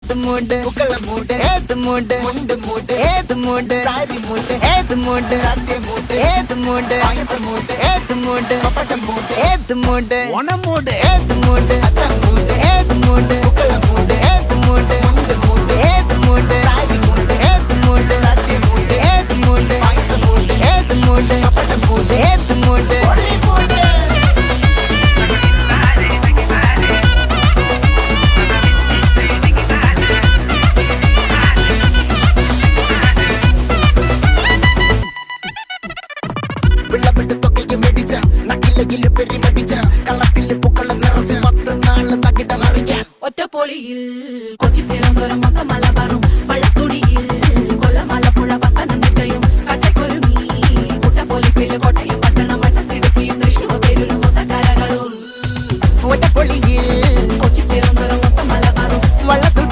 ഏത് മൂട് പുക്കള മൂട് ഏത് മൂട് മുണ്ട് മൂട് ഏത് മൂട് സാരി മൂട് ഏത് മൂട് സദ്യ മൂട് ഏത് മൂട് പായസ മൂട് ഏത് മൂട് പപ്പടം മൂട് ഏത് മൂട് ഓണം മൂട് ഏത് മൂട് അത്തം മൂട് ഏത് മൂട് പുക്കള മൂട് ഏത് മൂട് മുണ്ട് മൂട് ഏത് മൂട് സാരി മൂട് ഏത് മൂട് സദ്യ മൂട് ഏത് മൂട് പായസ മൂട് ഏത് മൂട് പപ്പടം മൂട് ഏത് മൂട് ഒളി മൂട് ഒറ്റപ്പൊളിയിൽ കൊച്ചി തിരുവനന്തപുരം മൊത്തമല